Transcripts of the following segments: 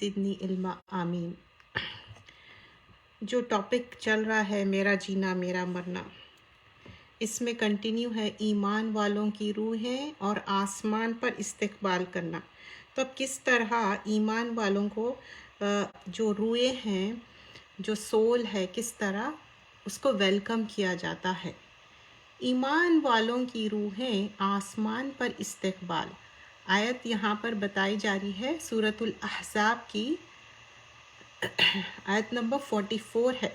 زدنی علما آمین۔ جو ٹاپک چل رہا ہے میرا جینا میرا مرنا، اس میں کنٹینیو ہے ایمان والوں کی روحیں اور آسمان پر استقبال کرنا۔ تو اب کس طرح ایمان والوں کو جو روحیں ہیں، جو سول ہے، کس طرح اس کو ویلکم کیا جاتا ہے۔ ایمان والوں کی روحیں آسمان پر استقبال، آیت یہاں پر بتائی جا رہی ہے سورۃ الاحزاب کی آیت نمبر 44 ہے۔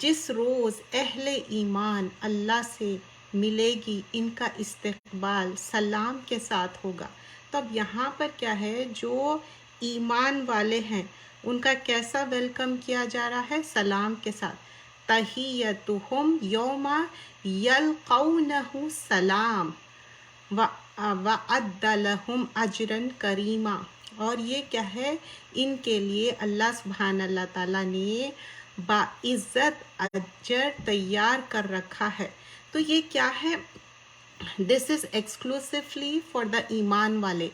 جس روز اہل ایمان اللہ سے ملے گی ان کا استقبال سلام کے ساتھ ہوگا۔ تو اب یہاں پر کیا ہے، جو ایمان والے ہیں ان کا کیسا ویلکم کیا جا رہا ہے؟ سلام کے ساتھ۔ تحیتہم یوم یلقونہ سلام وَأَعَدَّ لَهُمْ أَجْرًا كَرِيمًا۔ اور یہ کیا ہے، ان کے لیے اللہ سبحانہ اللہ تعالیٰ نے باعزت اجر تیار کر رکھا ہے۔ تو یہ کیا ہے؟ دس از ایکسکلوسیولی فار دا ایمان والے۔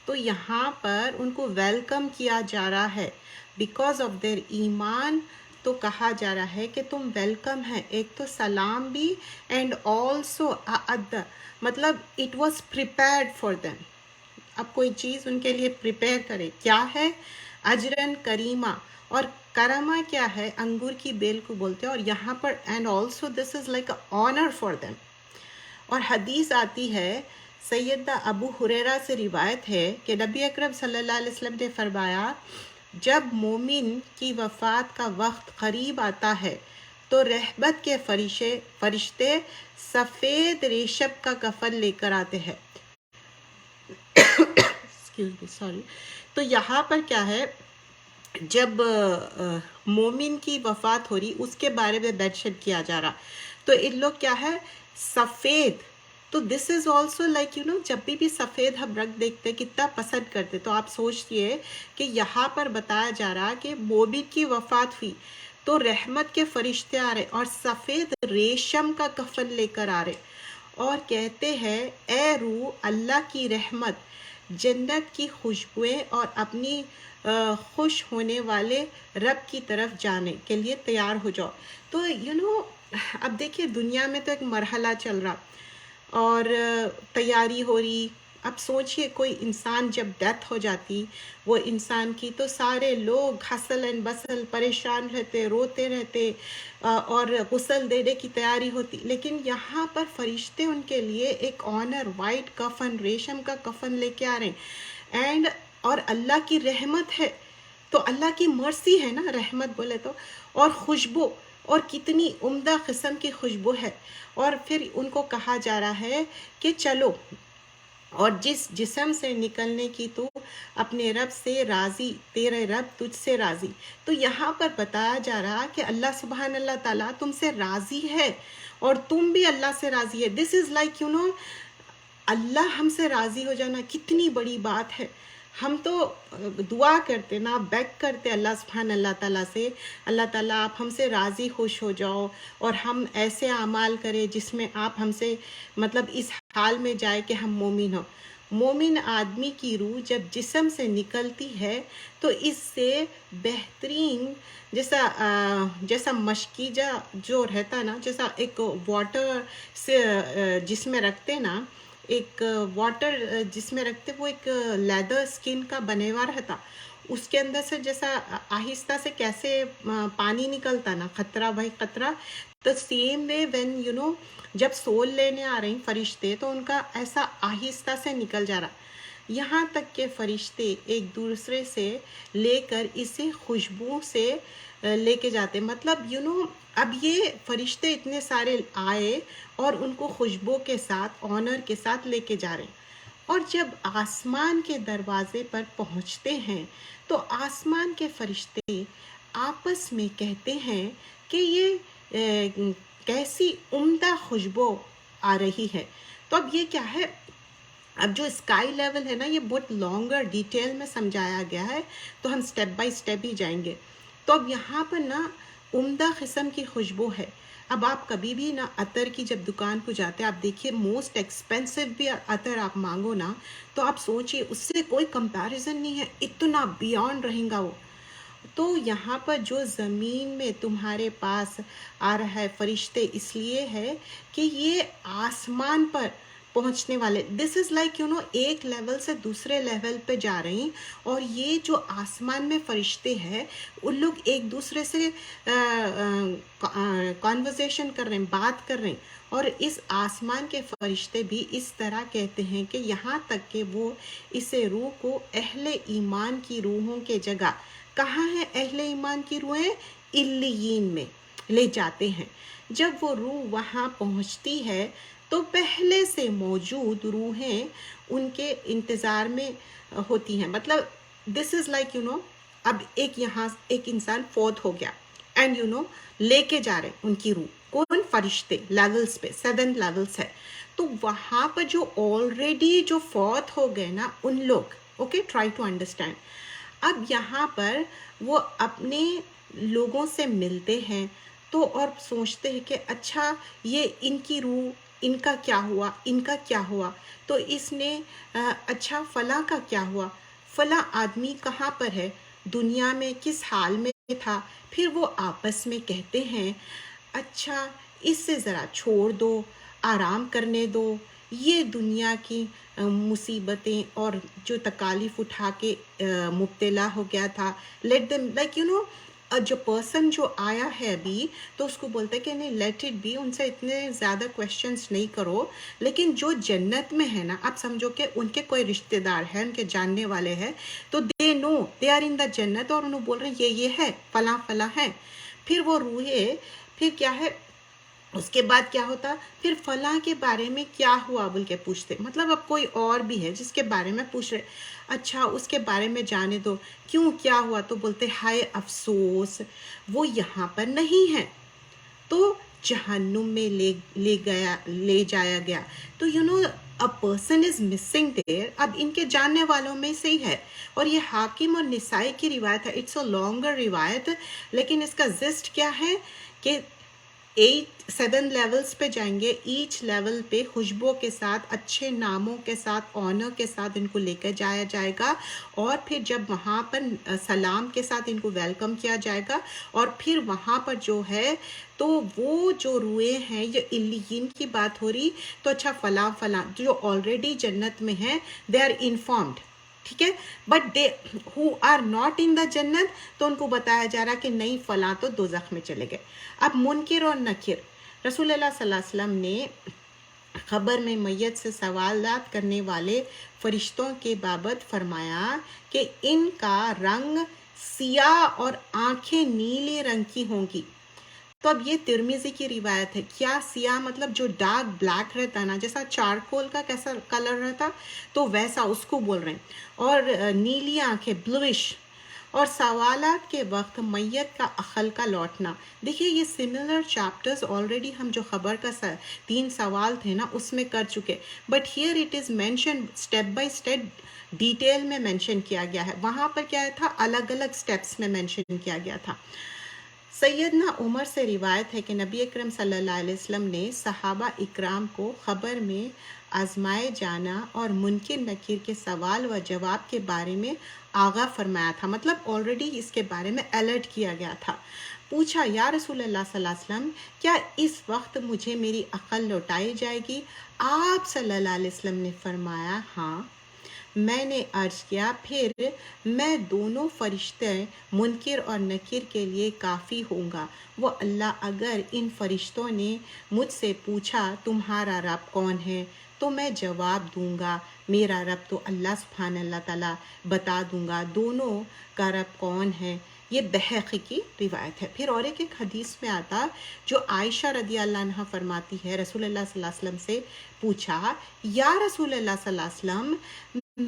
تو یہاں پر ان کو ویلکم کیا جا رہا ہے بیکاز آف دیر ایمان۔ تو کہا جا رہا ہے کہ تم ویلکم ہے، ایک تو سلام بھی، اینڈ آلسو مطلب it was prepared for them. اب کوئی چیز ان کے لیے پریپیئر کرے، کیا ہے؟ اجرن کریمہ۔ اور کرما کیا ہے؟ انگور کی بیل کو بولتے ہیں، اور یہاں پر and also this is like a honour for them. اور حدیث آتی ہے، سیدنا ابو ہریرہ سے روایت ہے کہ نبی اکرم صلی اللہ علیہ وسلم نے فرمایا، جب مومن کی وفات کا وقت قریب آتا ہے تو رحمت کے فرشتے سفید ریشم کا کفن لے کر آتے ہیں۔ تو یہاں پر کیا ہے، جب مومن کی وفات ہو رہی اس کے بارے میں مینشن کیا جا رہا، تو ان لوگ کیا ہے، سفید۔ تو دس از آلسو لائک جب بھی سفید ہم رنگ دیکھتے کتنا پسند کرتے، تو آپ سوچئے کہ یہاں پر بتایا جا رہا کہ مومن کی وفات ہوئی تو رحمت کے فرشتے آ رہے اور سفید ریشم کا کفن لے کر آ رہے، اور کہتے ہیں اے روح، اللہ کی رحمت، جنت کی خوشبوئیں اور اپنی خوش ہونے والے رب کی طرف جانے کے لیے تیار ہو جاؤ۔ تو اب دیکھیے دنیا میں تو ایک مرحلہ چل رہا اور تیاری ہو رہی۔ اب سوچئے کوئی انسان جب ڈیتھ ہو جاتی وہ انسان کی، تو سارے لوگ ہسل اینڈ بسل، پریشان رہتے، روتے رہتے، اور غسل دینے کی تیاری ہوتی، لیکن یہاں پر فرشتے ان کے لیے ایک آنر، وائٹ کفن، ریشم کا کفن لے کے آ رہے ہیں، اینڈ اور اللہ کی رحمت ہے، تو اللہ کی مرسی ہے نا، رحمت بولے تو، اور خوشبو، اور کتنی عمدہ قسم کی خوشبو ہے۔ اور پھر ان کو کہا جا رہا ہے کہ چلو، اور جس جسم سے نکلنے کی تو اپنے رب سے راضی، تیرے رب تجھ سے راضی۔ تو یہاں پر بتایا جا رہا کہ اللہ سبحانہ اللہ تعالیٰ تم سے راضی ہے اور تم بھی اللہ سے راضی ہے۔ دس از لائک اللہ ہم سے راضی ہو جانا کتنی بڑی بات ہے۔ ہم تو دعا کرتے نا، بیگ کرتے اللہ سبحانہ اللہ تعالیٰ سے، اللہ تعالیٰ آپ ہم سے راضی خوش ہو جاؤ اور ہم ایسے اعمال کریں جس میں آپ ہم سے مطلب اس حال میں جائے کہ ہم مومن ہوں۔ مومن آدمی کی روح جب جسم سے نکلتی ہے تو اس سے بہترین، جیسا مشکیجہ جو رہتا نا، جیسا ایک واٹر سے جس میں رکھتے نا، ایک واٹر جس میں رکھتے، وہ ایک لیدر سکن کا بنے ہوا رہتا، اس کے اندر سے جیسا آہستہ سے کیسے پانی نکلتا نا، قطرہ بائی قطرہ، تو سیم وے وین جب سول لینے آ رہی فرشتے تو ان کا ایسا آہستہ سے نکل جا رہا، یہاں تک کہ فرشتے ایک دوسرے سے لے کر اسے خوشبو سے لے کے جاتے، مطلب اب یہ فرشتے اتنے سارے آئے اور ان کو خوشبو کے ساتھ، آنر کے ساتھ لے کے جا رہے ہیں، اور جب آسمان کے دروازے پر پہنچتے ہیں تو آسمان کے فرشتے آپس میں کہتے ہیں کہ یہ کیسی عمدہ خوشبو آ رہی ہے۔ تو اب یہ کیا ہے، اب جو اسکائی لیول ہے نا، یہ بہت لانگر ڈیٹیل میں سمجھایا گیا ہے، تو ہم سٹیپ بائی سٹیپ ہی جائیں گے۔ تو اب یہاں پر نا عمدہ قسم کی خوشبو ہے، اب آپ کبھی بھی نا عطر کی جب دکان کو جاتے ہیں، آپ دیکھیے موسٹ ایکسپینسو بھی عطر آپ مانگو نا تو آپ سوچئے اس سے کوئی کمپیریزن نہیں ہے، اتنا بیانڈ رہیں گا وہ. تو یہاں پر جو زمین میں تمہارے پاس آ رہا ہے فرشتے اس لیے ہے کہ یہ آسمان پر پہنچنے والے، دس از لائک ایک لیول سے دوسرے لیول پہ جا رہی ہیں. اور یہ جو آسمان میں فرشتے ہیں ان لوگ ایک دوسرے سے کانورزیشن کر رہے ہیں، بات کر رہے ہیں. اور اس آسمان کے فرشتے بھی اس طرح کہتے ہیں کہ یہاں تک کہ وہ اسے روح کو اہل ایمان کی روحوں کے جگہ، کہاں ہے اہل ایمان کی روحیں؟ علیین میں لے جاتے ہیں. جب وہ روح وہاں پہنچتی ہے تو پہلے سے موجود روحیں ان کے انتظار میں ہوتی ہیں. مطلب دس از لائک اب یہاں ایک انسان فوت ہو گیا اینڈ لے کے جا رہے ان کی روح، کون؟ فرشتے لیولز پہ 7 لیولز ہے. تو وہاں پر جو آلریڈی جو فوت ہو گئے نا ان لوگ، اوکے ٹرائی ٹو انڈرسٹینڈ. اب یہاں پر وہ اپنے لوگوں سے ملتے ہیں تو اور سوچتے ہیں کہ اچھا یہ ان کی روح، ان کا کیا ہوا، ان کا کیا ہوا. تو اس نے اچھا فلاں کا کیا ہوا، فلاں آدمی کہاں پر ہے، دنیا میں کس حال میں تھا. پھر وہ آپس میں کہتے ہیں اچھا اس سے ذرا چھوڑ دو، آرام کرنے دو، یہ دنیا کی مصیبتیں اور جو تکالیف اٹھا کے مبتلا ہو گیا تھا. لیٹ دم لائک جو پرسن جو آیا ہے ابھی تو اس کو بولتے کہ نہیں لیٹ اٹ بی، ان سے اتنے زیادہ کویشچنس نہیں کرو. لیکن جو جنت میں ہے نا، آپ سمجھو کہ ان کے کوئی رشتہ دار ہیں، ان کے جاننے والے ہیں، تو دے نو دے آر ان دا جنت، اور انہوں بول رہے ہیں یہ ہے فلاں فلاں ہے. پھر وہ روحیں پھر کیا ہے اس کے بعد کیا ہوتا، پھر فلاں کے بارے میں کیا ہوا بول کے پوچھتے. مطلب اب کوئی اور بھی ہے جس کے بارے میں پوچھ رہے، اچھا اس کے بارے میں جانے دو، کیوں کیا ہوا؟ تو بولتے ہائے افسوس وہ یہاں پر نہیں ہے، تو جہنم میں لے جایا گیا. تو a person is missing there. اب ان کے جاننے والوں میں سے ہی ہے. اور یہ حاکم اور نسائی کی روایت ہے، اٹس اے لانگر روایت، لیکن اس کا زسٹ کیا ہے کہ 7 لیولز پہ جائیں گے، ایچ لیول پہ خوشبو کے ساتھ، اچھے ناموں کے ساتھ، آنر کے ساتھ ان کو لے کر جایا جائے گا. اور پھر جب وہاں پر سلام کے ساتھ ان کو ویلکم کیا جائے گا، اور پھر وہاں پر جو ہے تو وہ جو روحیں ہیں، یہ علیین کی بات ہو رہی، تو اچھا فلاں فلاں جو آلریڈی جنت میں ہیں دے آر انفارمڈ، ٹھیک ہے. But they who are not in the جنت، تو ان کو بتایا جا رہا کہ نہیں فلاں تو دوزخ میں چلے گئے. اب منکر اور نکر، رسول اللہ صلی اللہ علیہ وسلم نے خبر میں میت سے سوالات کرنے والے فرشتوں کے بابت فرمایا کہ ان کا رنگ سیاہ اور آنکھیں نیلے رنگ کی ہوں گی. تو اب یہ ترمذی کی روایت ہے. کیا سیاہ مطلب جو ڈارک بلیک رہتا نا، جیسا چارکول کا کیسا کلر رہتا تو ویسا اس کو بول رہے ہیں. اور نیلی آنکھیں بلوش. اور سوالات کے وقت میت کا عقل کا لوٹنا. دیکھیے یہ سملر چیپٹرز آلریڈی ہم جو خبر کا 3 سوال تھے نا اس میں کر چکے، but here it is mention step by step, detail میں مینشن کیا گیا ہے. وہاں پر کیا تھا، الگ الگ اسٹیپس میں مینشن کیا گیا تھا. سیدنا عمر سے روایت ہے کہ نبی اکرم صلی اللہ علیہ وسلم نے صحابہ اکرام کو خبر میں آزمائے جانا اور منکر نکیر کے سوال و جواب کے بارے میں آگاہ فرمایا تھا. مطلب آلریڈی اس کے بارے میں الرٹ کیا گیا تھا. پوچھا یا رسول اللہ صلی اللہ علیہ وسلم کیا اس وقت مجھے میری عقل لوٹائی جائے گی؟ آپ صلی اللہ علیہ وسلم نے فرمایا ہاں. میں نے عرض کیا پھر میں دونوں فرشتے منکر اور نکیر کے لیے کافی ہوں گا. وہ اللہ اگر ان فرشتوں نے مجھ سے پوچھا تمہارا رب کون ہے تو میں جواب دوں گا میرا رب تو اللہ سبحانہ اللہ تعالیٰ بتا دوں گا دونوں کا رب کون ہے. یہ بحقی کی روایت ہے. پھر اور ایک حدیث میں آتا جو عائشہ رضی اللہ عنہ فرماتی ہے، رسول اللہ صلی اللہ علیہ وسلم سے پوچھا یا رسول اللہ صلی اللہ علیہ وسلم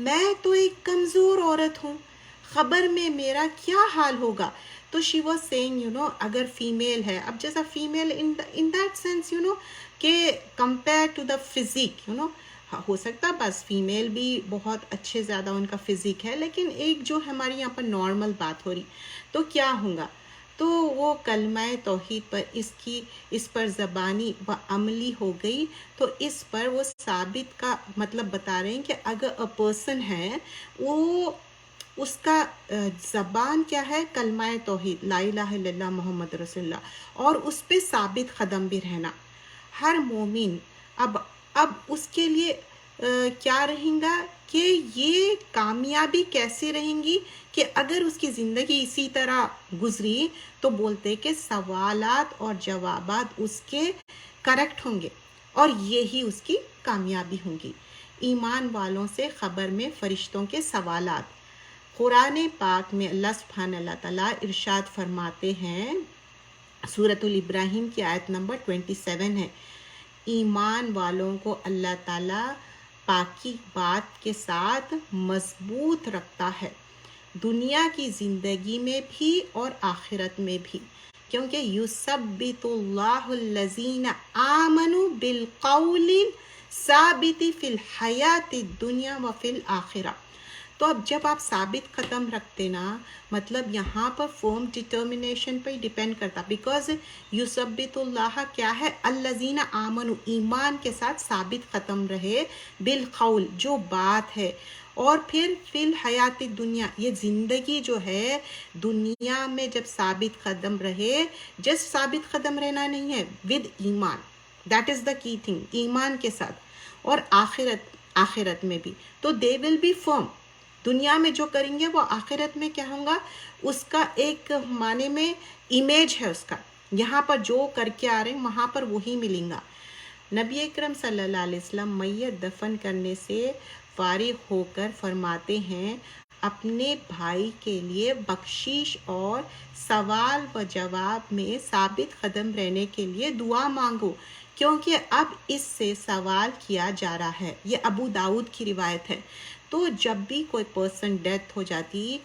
میں تو ایک کمزور عورت ہوں، خبر میں میرا کیا حال ہوگا؟ تو شی واز سیئنگ اگر فیمیل ہے، اب جیسا فیمیل ان دیٹ سینس کہ کمپیئر ٹو دا فزیک ہو سکتا بس فیمیل بھی بہت اچھے زیادہ ان کا فزیک ہے، لیکن ایک جو ہماری یہاں پر نارمل بات ہو رہی تو کیا ہوگا؟ تو وہ کلمہ توحید پر اس پر زبانی و عملی ہو گئی. تو اس پر وہ ثابت کا مطلب بتا رہے ہیں کہ اگر اے پرسن ہے وہ اس کا زبان کیا ہے کلمہ توحید لا الہ الا اللہ محمد رسول اللہ، اور اس پہ ثابت قدم بھی رہنا. ہر مومن اب اس کے لیے کیا رہیں گا کہ یہ کامیابی کیسے رہیں گی کہ اگر اس کی زندگی اسی طرح گزری تو بولتے کہ سوالات اور جوابات اس کے کریکٹ ہوں گے اور یہی اس کی کامیابی ہوں گی. ایمان والوں سے خبر میں فرشتوں کے سوالات. قرآن پاک میں اللہ سبحانہ اللہ تعالیٰ ارشاد فرماتے ہیں، سورۃ الابراہیم کی آیت نمبر 27 ہے، ایمان والوں کو اللہ تعالیٰ پاکی بات کے ساتھ مضبوط رکھتا ہے، دنیا کی زندگی میں بھی اور آخرت میں بھی، کیونکہ یثبت اللہ الذین آمنوا بالقول ثابت فی الحیات الدنیا و فی الآخرہ. تو اب جب آپ ثابت قدم رکھتے نا، مطلب یہاں پر فرم ڈٹرمنیشن پہ ڈیپینڈ کرتا، بیکاز یثبت اللہ کیا ہے، الذین آمنوا، ایمان کے ساتھ ثابت قدم رہے، بالقول جو بات ہے، اور پھر فی الحیات دنیا، یہ زندگی جو ہے دنیا میں جب ثابت قدم رہے، جسٹ ثابت قدم رہنا نہیں ہے، ود ایمان، دیٹ از دا کی تھنگ، ایمان کے ساتھ، اور آخرت میں بھی. تو دے ول بی فرم، دنیا میں جو کریں گے وہ آخرت میں کیا ہوگا، اس کا ایک معنی میں امیج ہے اس کا، یہاں پر جو کر کے آ رہے ہیں وہاں پر وہی ملیں گا. نبی اکرم صلی اللہ علیہ وسلم میت دفن کرنے سے فارغ ہو کر فرماتے ہیں، اپنے بھائی کے لیے بخشش اور سوال و جواب میں ثابت قدم رہنے کے لیے دعا مانگو، کیونکہ اب اس سے سوال کیا جا رہا ہے. یہ ابو داؤد کی روایت ہے. تو جب بھی کوئی پرسن ڈیتھ ہو جاتی،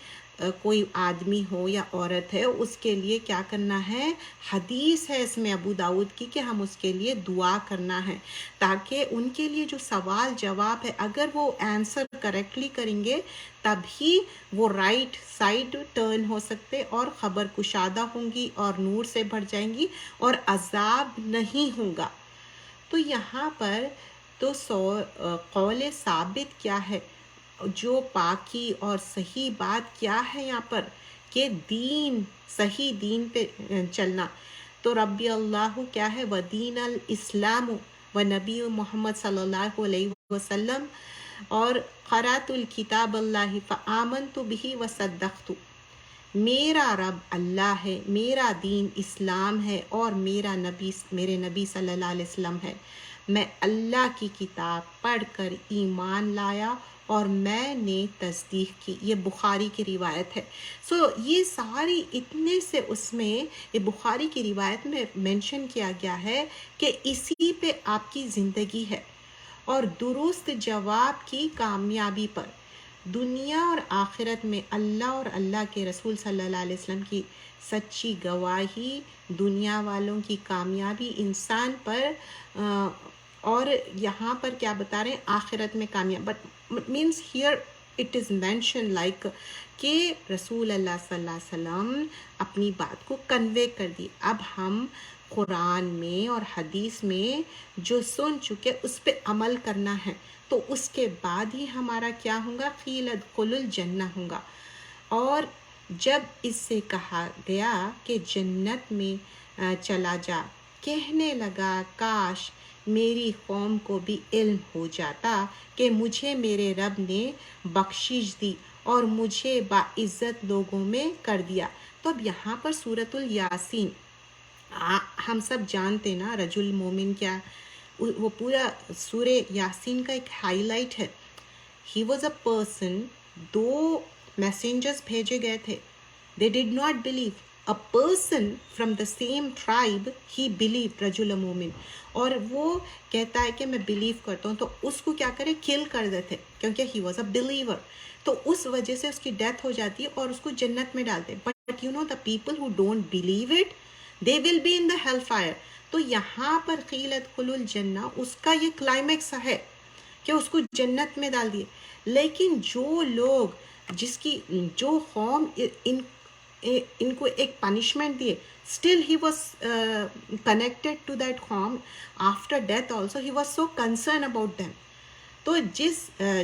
کوئی آدمی ہو یا عورت ہے، اس کے لیے کیا کرنا ہے، حدیث ہے اس میں ابو داؤد کی کہ ہم اس کے لیے دعا کرنا ہے، تاکہ ان کے لیے جو سوال جواب ہے اگر وہ آنسر کریکٹلی کریں گے تبھی وہ رائٹ سائڈ ٹرن ہو سکتے اور خبر کشادہ ہوں گی اور نور سے بھر جائیں گی اور عذاب نہیں ہوگا. تو یہاں پر تو قول ثابت کیا ہے، جو پاکی اور صحیح بات کیا ہے یہاں پر کہ دین، صحیح دین پہ چلنا. تو ربی اللہ کیا ہے، ودین الاسلام و نبی محمد صلی اللہ علیہ وسلم، اور قرأت الکتاب اللہ فآمنت بہ وصدقت. میرا رب اللہ ہے، میرا دین اسلام ہے، اور میرے نبی صلی اللہ علیہ وسلم ہے. میں اللہ کی کتاب پڑھ کر ایمان لایا اور میں نے تصدیق کی. یہ بخاری کی روایت ہے. سو یہ ساری اتنے سے اس میں یہ بخاری کی روایت میں مینشن کیا گیا ہے کہ اسی پہ آپ کی زندگی ہے، اور درست جواب کی کامیابی پر دنیا اور آخرت میں اللہ اور اللہ کے رسول صلی اللہ علیہ وسلم کی سچی گواہی، دنیا والوں کی کامیابی انسان پر، اور یہاں پر کیا بتا رہے ہیں، آخرت میں کامیاب. But means here it is mention like کہ رسول اللہ صلی اللہ علیہ وسلم اپنی بات کو کنوے کر دی. اب ہم قرآن میں اور حدیث میں جو سن چکے اس پہ عمل کرنا ہے، تو اس کے بعد ہی ہمارا کیا ہوگا، قیل ادخلوا الجنہ ہوگا. اور جب اس سے کہا گیا کہ جنت میں چلا جا، کہنے لگا کاش میری قوم کو بھی علم ہو جاتا کہ مجھے میرے رب نے بخشش دی اور مجھے باعزت لوگوں میں کر دیا. تو اب یہاں پر سورۃ الیاسین، ہم سب جانتے نا رجل مومن کیا، وہ پورا سورہ یاسین کا ایک ہائی لائٹ ہے. He was a person, 2 messengers بھیجے گئے تھے، they did not believe. A person from the same tribe, he believed، رجل مومن، اور وہ کہتا ہے کہ میں بلیو کرتا ہوں، تو اس کو کیا کرے، کل کر دیتے کیونکہ he was a believer. تو اس وجہ سے اس کی ڈیتھ ہو جاتی ہے اور اس کو جنت میں ڈالتے. But you know the people who don't believe it, they will be in the hellfire. تو یہاں پر قیل ادخلوا الجنہ، اس کا یہ کلائمیکس ہے کہ اس کو جنت میں ڈال دیے. لیکن جو لوگ، جو قوم ان کو ایک پنشمنٹ دیے, still he was connected to that قوم. After death also he was so concern about them. تو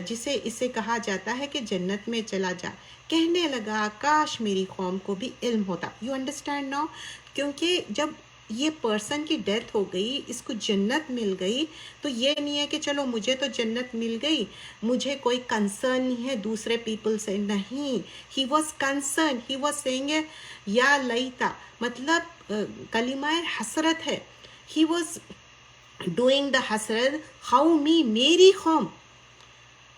جسے اسے کہا جاتا ہے کہ جنت میں چلا جا, کہنے لگا کاش میری قوم کو بھی علم ہوتا. یو انڈرسٹینڈ ناؤ, کیونکہ جب یہ پرسن کی ڈیتھ ہو گئی, اس کو جنت مل گئی, تو یہ نہیں ہے کہ چلو مجھے تو جنت مل گئی, مجھے کوئی کنسرن نہیں ہے دوسرے پیپل سے. نہیں, he was concern, he was saying یا لیتا, مطلب کلمہ حسرت ہے. ہی واز ڈوئنگ دا حسرت, ہاؤ می, میری قوم,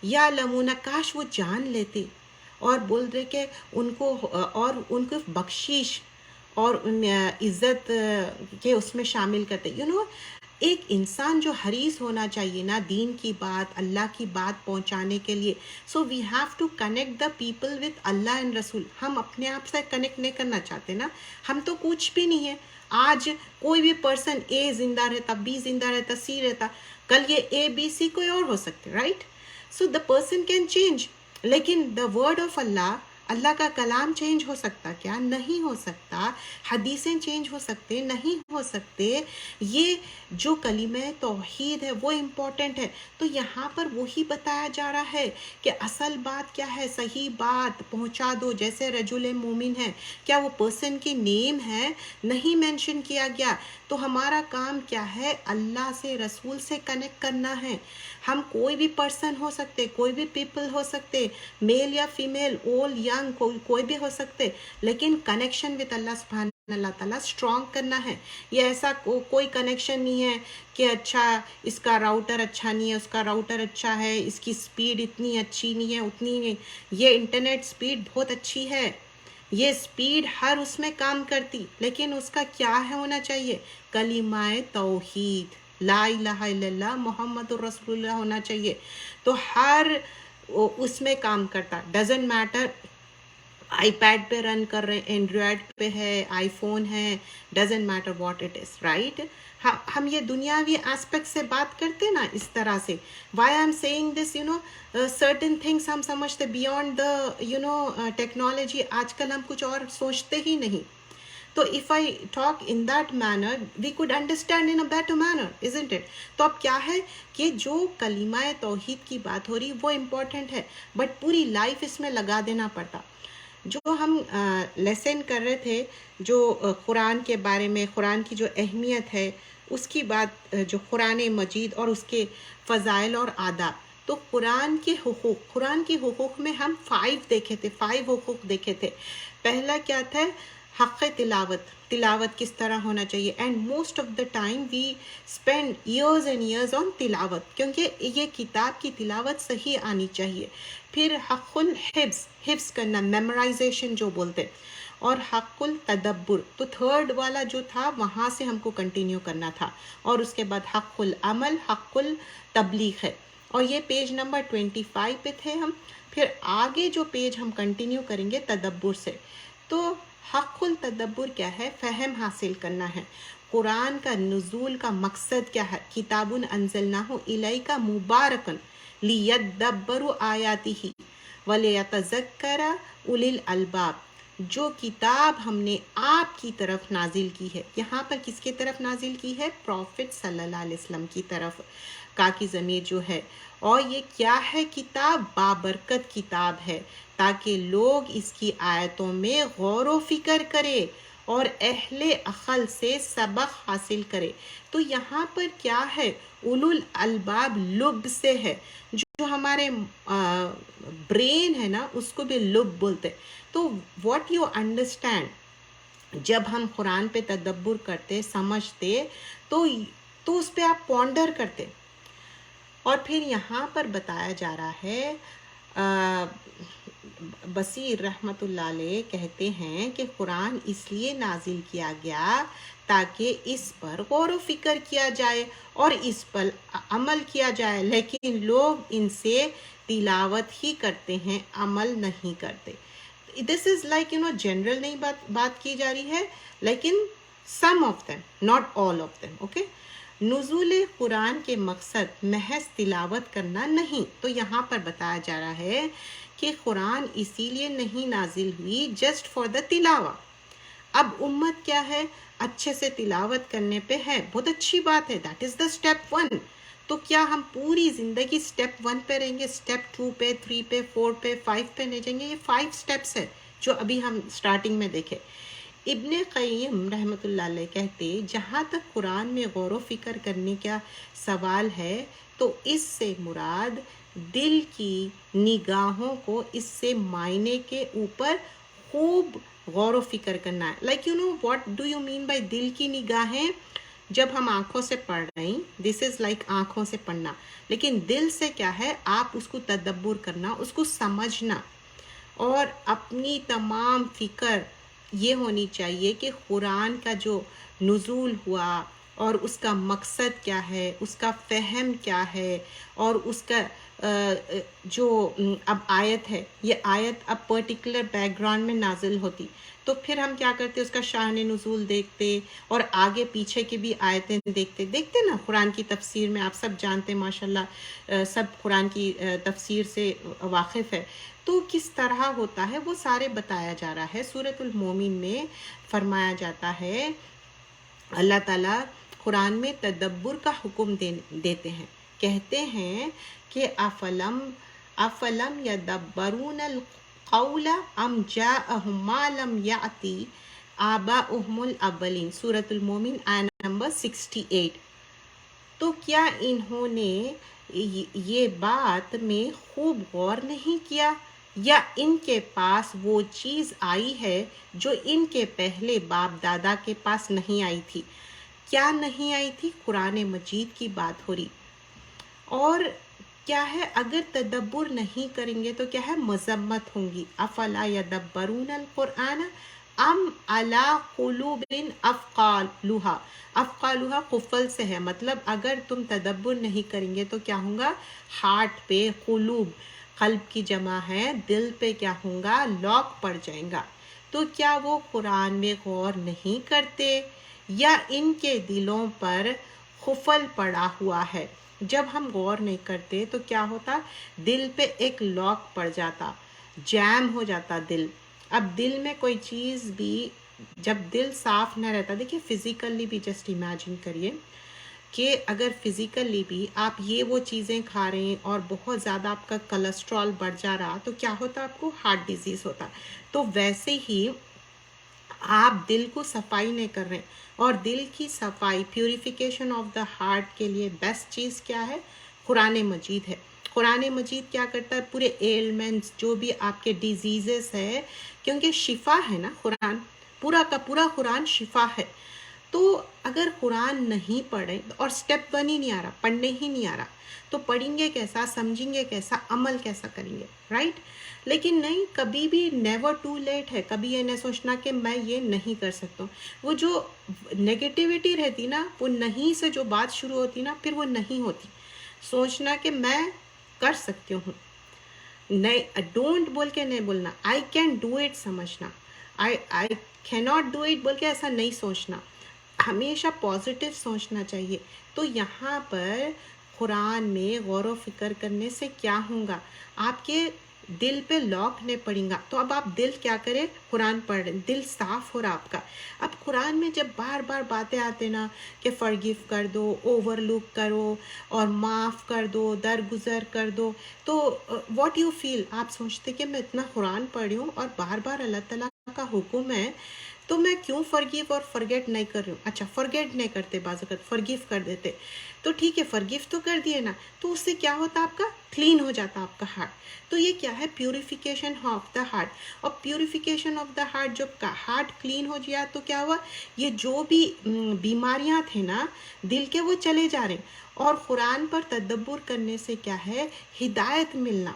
یا لمونا, کاش وہ جان لیتے. اور بول رہے کہ ان کو, اور ان کو بخشش اور عزت کے اس میں شامل کرتے. ایک انسان جو حریص ہونا چاہیے نا دین کی بات, اللہ کی بات پہنچانے کے لیے. So we have to connect the people with اللہ اینڈ رسول. ہم اپنے آپ سے کنیکٹ نہیں کرنا چاہتے نا, ہم تو کچھ بھی نہیں ہے. آج کوئی بھی پرسن اے زندہ رہتا, بی زندہ رہتا, سی رہتا, کل یہ اے بی سی کوئی اور ہو سکتے, right. So the person can change, لیکن دا ورڈ آف اللہ, اللہ کا کلام چینج ہو سکتا کیا؟ نہیں ہو سکتا. حدیثیں چینج ہو سکتے؟ نہیں ہو سکتے. یہ جو کلمہ توحید ہے وہ امپورٹنٹ ہے. تو یہاں پر وہی بتایا جا رہا ہے کہ اصل بات کیا ہے, صحیح بات پہنچا دو. جیسے رجل مومن ہے, کیا وہ پرسن کی نیم ہے؟ نہیں مینشن کیا گیا. تو ہمارا کام کیا ہے؟ اللہ سے, رسول سے کنیکٹ کرنا ہے. ہم کوئی بھی پرسن ہو سکتے, کوئی بھی پیپل ہو سکتے, میل یا فیمیل, اولڈ ینگ, کوئی بھی ہو سکتے, لیکن کنیکشن وتھ اللہ سبحانہ اللہ تعالیٰ اسٹرانگ کرنا ہے. یہ ایسا کوئی کنیکشن نہیں ہے کہ اچھا اس کا راؤٹر اچھا نہیں ہے, اس کا راؤٹر اچھا ہے, اس کی سپیڈ اتنی اچھی نہیں ہے, اتنی نہیں. یہ انٹرنیٹ سپیڈ بہت اچھی ہے, یہ سپیڈ ہر اس میں کام کرتی, لیکن اس کا کیا ہے ہونا چاہیے؟ کلمہ توحید, لا الہ الا اللہ محمد الرسول اللہ ہونا چاہیے. تو ہر اس میں کام کرتا. ڈزنٹ میٹر آئی پیڈ پہ رن کر رہے ہیں, اینڈرائڈ پہ ہے, آئی فون ہے, doesn't matter what it is, right. ہم یہ دنیاوی اسپیکٹ سے بات کرتے نا اس طرح سے. Why I am saying this, certain things ہم سمجھتے بیونڈ دا ٹیکنالوجی. آج کل ہم کچھ اور سوچتے ہی نہیں. تو if I talk in that manner, we could understand in a better manner, isn't it? تو اب کیا ہے کہ جو کلمہ توحید کی بات ہو رہی وہ امپورٹنٹ ہے, بٹ پوری لائف اس میں لگا دینا پڑتا. جو ہم لیسن کر رہے تھے, جو قرآن کے بارے میں, قرآن کی جو اہمیت ہے اس کی بات, جو قرآن مجید اور اس کے فضائل اور آداب. تو قرآن کے حقوق, قرآن کے حقوق میں ہم 5 دیکھے تھے, 5 حقوق دیکھے تھے. پہلا کیا تھا؟ حق تلاوت, تلاوت کس طرح ہونا چاہیے. And most of the time we spend years and years on تلاوت, کیونکہ یہ کتاب کی تلاوت صحیح آنی چاہیے. پھر حق الحفظ, حفظ کرنا, میمورائزیشن جو بولتے. اور حق التدبر, تو تھرڈ والا جو تھا وہاں سے ہم کو کنٹینیو کرنا تھا. اور اس کے بعد حق العمل, حق التبلیغ ہے. اور یہ پیج نمبر 25 پہ تھے ہم. پھر آگے جو پیج ہم کنٹینیو کریں گے تدبر سے. تو حق التدبر کیا ہے؟ فہم حاصل کرنا ہے. قرآن کا نزول کا مقصد کیا ہے؟ کتاب انزلناہ الیک مبارکا لیدبروا آیاتہ ولیتذکر اولی الالباب. جو کتاب ہم نے آپ کی طرف نازل کی ہے, یہاں پر کس کی طرف نازل کی ہے؟ پروفٹ صلی اللہ علیہ وسلم کی طرف کا کی ضمیر جو ہے. اور یہ کیا ہے کتاب؟ بابرکت کتاب ہے, تاکہ لوگ اس کی آیتوں میں غور و فکر کرے اور اہل عقل سے سبق حاصل کرے. تو یہاں پر کیا ہے؟ اولو الالباب لب سے ہے, جو ہمارے برین ہے نا اس کو بھی لب بولتے. تو واٹ یو انڈرسٹینڈ, جب ہم قرآن پہ تدبر کرتے, سمجھتے, تو اس پہ آپ پونڈر کرتے. اور پھر یہاں پر بتایا جا رہا ہے, بصیر رحمۃ اللہ علیہ کہتے ہیں کہ قرآن اس لیے نازل کیا گیا تاکہ اس پر غور و فکر کیا جائے اور اس پر عمل کیا جائے, لیکن لوگ ان سے تلاوت ہی کرتے ہیں, عمل نہیں کرتے. دس از لائک جنرل نہیں بات کی جا رہی ہے, لیکن some of them, not all of them, okay. نزول قرآن کے مقصد محض تلاوت کرنا نہیں. تو یہاں پر بتایا جا رہا ہے کہ قرآن اسی لیے نہیں نازل ہوئی جسٹ فار دا تلاوہ. اب امت کیا ہے؟ اچھے سے تلاوت کرنے پہ ہے، بہت اچھی بات ہے، دیٹ از دا اسٹیپ 1. تو کیا ہم پوری زندگی اسٹیپ 1 پہ رہیں گے، اسٹیپ 2 پہ، 3 پہ، 4 پہ، 5 پہ نہیں جائیں گے؟ یہ 5 اسٹیپس ہے جو ابھی ہم اسٹارٹنگ میں دیکھے. ابن قیم رحمۃ اللہ علیہ کہتے جہاں تک قرآن میں غور و فکر کرنے کا سوال ہے تو اس سے مراد دل کی نگاہوں کو اس سے معنی کے اوپر خوب غور و فکر کرنا ہے. Like you know what do you mean by دل کی نگاہیں؟ جب ہم آنکھوں سے پڑھ رہے ہیں، دس از لائک آنکھوں سے پڑھنا، لیکن دل سے کیا ہے؟ آپ اس کو تدبر کرنا، اس کو سمجھنا، اور اپنی تمام فکر یہ ہونی چاہیے کہ قرآن کا جو نزول ہوا اور اس کا مقصد کیا ہے، اس کا فہم کیا ہے، اور اس کا جو اب آیت ہے، یہ آیت اب پرٹیکولر بیک گراؤنڈ میں نازل ہوتی تو پھر ہم کیا کرتے؟ اس کا شان نزول دیکھتے اور آگے پیچھے کی بھی آیتیں دیکھتے نا. قرآن کی تفسیر میں آپ سب جانتے ہیں ماشاءاللہ، سب قرآن کی تفسیر سے واقف ہے. تو کس طرح ہوتا ہے وہ سارے بتایا جا رہا ہے. سورۃ المومن میں فرمایا جاتا ہے، اللہ تعالیٰ قرآن میں تدبر کا حکم دیتے ہیں، کہتے ہیں کہ افلم یدبرون القول ام جاءہم ما لم یأتی آباؤہم الاولین. سورۃ المومن آیت نمبر 68. تو کیا انہوں نے یہ بات میں خوب غور نہیں کیا، یا ان کے پاس وہ چیز آئی ہے جو ان کے پہلے باپ دادا کے پاس نہیں آئی تھی؟ کیا نہیں آئی تھی؟ قرآن مجید کی بات ہو رہی. اور کیا ہے؟ اگر تدبر نہیں کریں گے تو کیا ہے؟ مذمت ہوں گی. افلا یدبرون القرآن ام علی قلوب افقالها. افقالها قفل سے ہے، مطلب اگر تم تدبر نہیں کریں گے تو کیا ہوگا؟ ہارٹ پہ، قلوب قلب کی جمع ہے، دل پہ کیا ہوگا؟ لاک پڑ جائے گا. تو کیا وہ قرآن میں غور نہیں کرتے، یا ان کے دلوں پر قفل پڑا ہوا ہے؟ جب ہم غور نہیں کرتے تو کیا ہوتا؟ دل پہ ایک لاک پڑ جاتا، جیم ہو جاتا دل. اب دل میں کوئی چیز بھی، جب دل صاف نہ رہتا، دیکھیے فزیکلی بھی جسٹ امیجن کریے کہ اگر فزیکلی بھی آپ یہ وہ چیزیں کھا رہے ہیں اور بہت زیادہ آپ کا کولسٹرول بڑھ جا رہا تو کیا ہوتا؟ آپ کو ہارٹ ڈیزیز ہوتا. تو ویسے ہی آپ دل کو صفائی نہیں کر رہے، اور دل کی صفائی، پیوریفیکیشن آف دا ہارٹ کے لیے بیسٹ چیز کیا ہے؟ قرآن مجید ہے. قرآن مجید کیا کرتا ہے؟ پورے ایلمنٹس جو بھی آپ کے ڈیزیزز ہے، کیونکہ شفا ہے نا قرآن، پورا کا پورا قرآن شفا ہے. تو اگر قرآن نہیں پڑھیں اور سٹیپ 1 ہی نہیں آ رہا، پڑھنے ہی نہیں آ رہا، تو پڑھیں گے کیسا، سمجھیں گے کیسا، عمل کیسا کریں گے؟ رائٹ. لیکن نہیں، کبھی بھی نیور ٹو لیٹ ہے. کبھی یہ نہیں سوچنا کہ میں یہ نہیں کر سکتا ہوں. وہ جو نگیٹیوٹی رہتی نا، وہ نہیں سے جو بات شروع ہوتی نا، پھر وہ نہیں ہوتی. سوچنا کہ میں کر سکتی ہوں، نہیں، ڈونٹ بول کے نہیں بولنا، آئی کین ڈو اٹ سمجھنا، آئی کی ناٹ ڈو اٹ بول کے ایسا نہیں سوچنا، ہمیشہ پازیٹیو سوچنا چاہیے. تو یہاں پر قرآن میں غور و فکر کرنے سے کیا ہوگا؟ آپ کے دل پہ لاک نہیں پڑیں گا. تو اب آپ دل کیا کریں؟ قرآن پڑھ رہے، دل صاف ہو رہا آپ کا. اب قرآن میں جب بار بار باتیں آتے نا کہ فرگیو کر دو، اوور لک کرو، اور معاف کر دو، درگزر کر دو، تو واٹ یو فیل؟ آپ سوچتے کہ میں اتنا قرآن پڑھی ہوں اور بار بار اللہ تعالیٰ کا حکم ہے، تو میں کیوں فرگیو اور فرگیٹ نہیں کر رہی ہوں؟ اچھا، فرگیٹ نہیں کرتے، بعض اوقات فرگیو کر دیتے، تو ٹھیک ہے، فرگیو تو کر دیے نا. تو اس سے کیا ہوتا؟ آپ کا کلین ہو جاتا آپ کا ہارٹ. تو یہ کیا ہے؟ Purification of the heart. اور پیوریفیکیشن آف دا ہارٹ، جب ہارٹ کلین ہو گیا تو کیا ہوا؟ یہ جو بھی بیماریاں تھے نا دل کے، وہ چلے جا رہے ہیں. اور قرآن پر تدبر کرنے سے کیا ہے؟ ہدایت ملنا.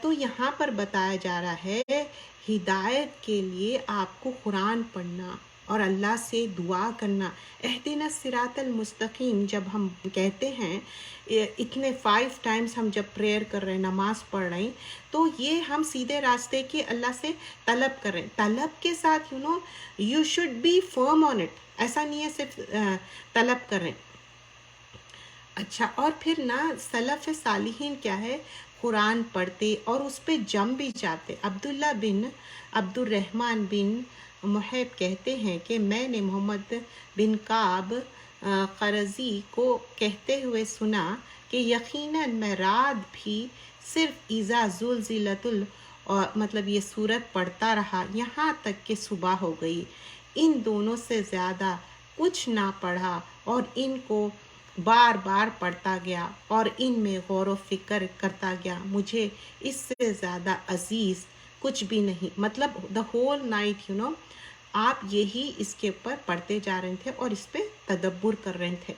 تو یہاں پر بتایا جا رہا ہے ہدایت کے لیے آپ کو قرآن پڑھنا اور اللہ سے دعا کرنا. اہدنا الصراط المستقیم جب ہم کہتے ہیں اتنے 5 ٹائمز ہم جب پریئر کر رہے ہیں، نماز پڑھ رہے ہیں، تو یہ ہم سیدھے راستے کی اللہ سے طلب کر رہے ہیں. طلب کے ساتھ you should be firm on it. ایسا نہیں ہے صرف طلب کر رہے ہیں. اچھا، اور پھر سلف صالحین کیا ہے، قرآن پڑھتے اور اس پہ جم بھی جاتے. عبداللہ بن عبد الرحمن بن محب کہتے ہیں کہ میں نے محمد بن کعب قرظی کو کہتے ہوئے سنا کہ یقیناً میں رات بھی صرف اذا زلزلت مطلب یہ سورت پڑھتا رہا یہاں تک کہ صبح ہو گئی. ان دونوں سے زیادہ کچھ نہ پڑھا اور ان کو بار بار پڑھتا گیا اور ان میں غور و فکر کرتا گیا. مجھے اس سے زیادہ عزیز کچھ بھی نہیں. مطلب دا ہول نائٹ آپ یہی اس کے اوپر پڑھتے جا رہے تھے اور اس پہ تدبر کر رہے تھے.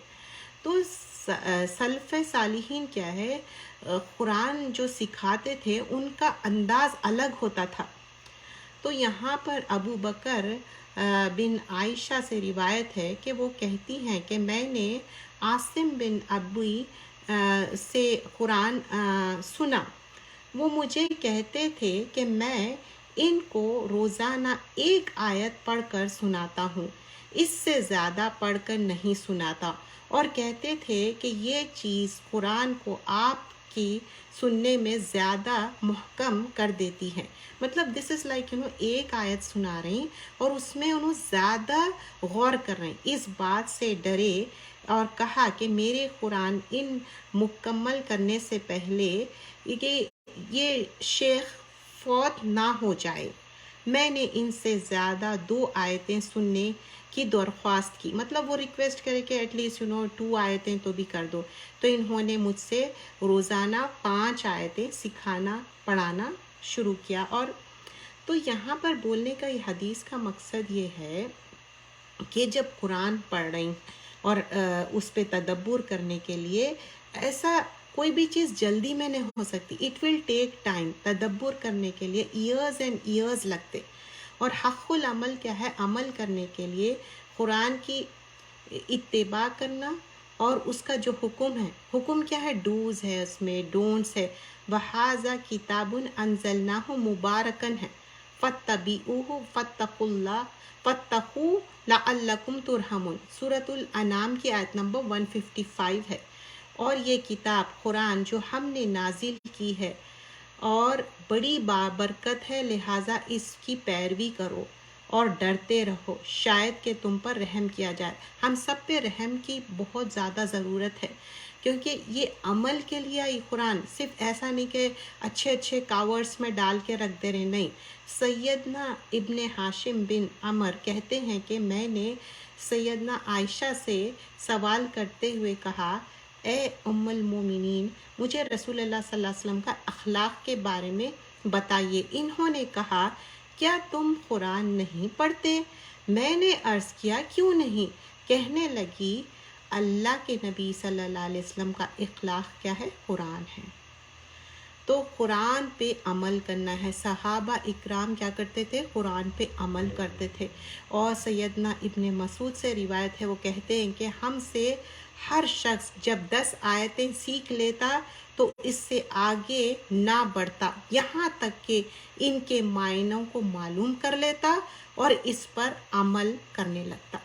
تو سلف صالحین کیا ہے، قرآن جو سکھاتے تھے ان کا انداز الگ ہوتا تھا. تو یہاں پر ابو بکر بن عائشہ سے روایت ہے کہ وہ کہتی ہیں کہ میں نے عاصم بن ابی سے قرآن سنا. وہ مجھے کہتے تھے کہ میں ان کو روزانہ ایک آیت پڑھ کر سناتا ہوں، اس سے زیادہ پڑھ کر نہیں سناتا، اور کہتے تھے کہ یہ چیز قرآن کو آپ کی سننے میں زیادہ محکم کر دیتی ہے. مطلب دس از لائک ایک آیت سنا رہی اور اس میں انہوں زیادہ غور کر رہے ہیں. اس بات سے ڈرے اور کہا کہ میرے قرآن ان مکمل کرنے سے پہلے کہ یہ شیخ فوت نہ ہو جائے. میں نے ان سے زیادہ 2 آیتیں سننے کی درخواست کی. مطلب وہ ریکویسٹ کرے کہ ایٹ لیسٹ 2 آیتیں تو بھی کر دو. تو انہوں نے مجھ سے روزانہ 5 آیتیں سکھانا پڑھانا شروع کیا. اور تو یہاں پر بولنے کا یہ حدیث کا مقصد یہ ہے کہ جب قرآن پڑھ رہی اور اس پہ تدبر کرنے کے لیے ایسا کوئی بھی چیز جلدی میں نہیں ہو سکتی. It will take time. تدبر کرنے کے لیے ایئرز اینڈ ایئرز لگتے. اور حق العمل کیا ہے، عمل کرنے کے لیے قرآن کی اتباع کرنا اور اس کا جو حکم ہے، حکم کیا ہے، ڈوز ہے، اس میں ڈونٹس ہے. وَحَاذَا کِتَابٌ أَنزَلْنَاهُ مُبَارَكًا ہے. فَاتَّبِعُوهُ فَاتَّقُوا اللَّهَ فَاتَّقُوا لَعَلَّكُمْ تُرْحَمُونَ. سورۃ الانعام کی آیت نمبر 155 ہے. اور یہ کتاب قرآن جو ہم نے نازل کی ہے اور بڑی بابرکت ہے، لہٰذا اس کی پیروی کرو اور ڈرتے رہو، شاید کہ تم پر رحم کیا جائے. ہم سب پہ رحم کی بہت زیادہ ضرورت ہے، کیونکہ یہ عمل کے لیے یہ قرآن صرف ایسا نہیں کہ اچھے اچھے کاورس میں ڈال کے رکھ دے رہے. نہیں. سیدنا ابن ہاشم بن عمر کہتے ہیں کہ میں نے سیدنا عائشہ سے سوال کرتے ہوئے کہا، اے ام المومنین، مجھے رسول اللہ صلی اللہ علیہ وسلم کا اخلاق کے بارے میں بتائیے. انہوں نے کہا، کیا تم قرآن نہیں پڑھتے؟ میں نے عرض کیا، کیوں نہیں؟ کہنے لگی، اللہ کے نبی صلی اللہ علیہ وسلم کا اخلاق کیا ہے؟ قرآن ہے. تو قرآن پہ عمل کرنا ہے. صحابہ اکرام کیا کرتے تھے؟ قرآن پہ عمل کرتے تھے. اور سیدنا ابن مسعود سے روایت ہے، وہ کہتے ہیں کہ ہم سے ہر شخص جب 10 آیتیں سیکھ لیتا تو اس سے آگے نہ بڑھتا یہاں تک کہ ان کے معنوں کو معلوم کر لیتا اور اس پر عمل کرنے لگتا.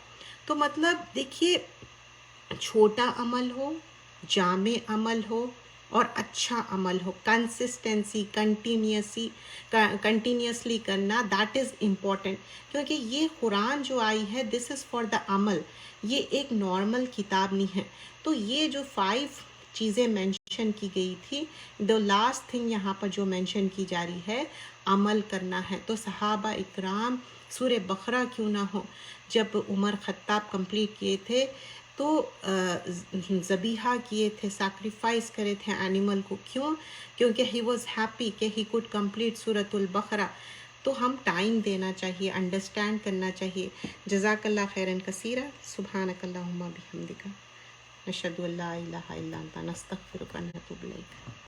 تو مطلب دیکھیے، چھوٹا عمل ہو، جامع عمل ہو اور اچھا عمل ہو، کنسسٹنسی کنٹینیوسلی کرنا، دیٹ از امپورٹنٹ. کیونکہ یہ قرآن جو آئی ہے، دس از فار دا عمل. یہ ایک نارمل کتاب نہیں ہے. تو یہ جو 5 چیزیں مینشن کی گئی تھی، دا لاسٹ تھنگ یہاں پر جو مینشن کی جا رہی ہے، عمل کرنا ہے. تو صحابہ اکرام سورہ بقرہ کیوں نہ ہو، جب عمر خطاب کمپلیٹ کیے تھے تو ذبیحہ کیے تھے، سیکریفائس کرے تھے اینیمل کو. کیوں؟ کیونکہ ہی واز ہیپی کہ ہی کوڈ کمپلیٹ سورۃ البقرہ. تو ہم ٹائم دینا چاہیے، انڈرسٹینڈ کرنا چاہیے. جزاک اللہ خیراً کثیرا. سبحانک اللہم بحمدک، نشہد ان لا الہ الا انت، نستغفرک و نتوب الیک.